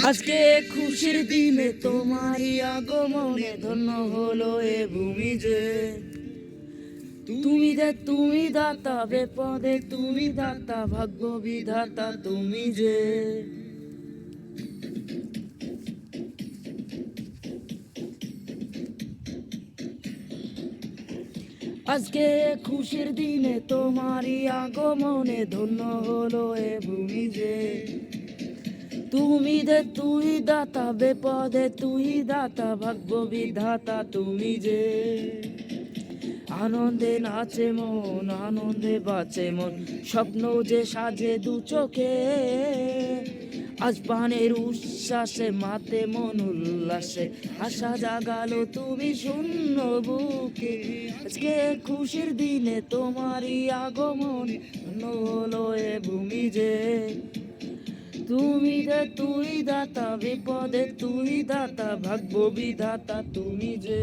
আজকে খুশির দিনে তোমারই আগমনে ধন্য হলো এ ভূমি যে তুমি দাতা বিপদে তুমি দাতা ভাগ্য বিধাতা তুমি যে আজকে খুশির দিনে তোমারই আগমনে ধন্য হলো এ ভূমি যে তুই দাতা বিপদে তুই দাতা ভাগ্য বিধাতা তুমি যে আনন্দে নাচে মন আনন্দে বাঁচে মন স্বপ্ন যে সাজে দু চোখে আজ পানের উচ্ছ্বাসে মাতে মন উল্লাসে আশা জাগালো তুমি শূন্য বুকে আজকে খুশির দিনে তোমারই আগমন হলো এ ভূমি যে তুই দাতা বিপদে তুই দাতা ভাগ্য বিধাতা তুমি যে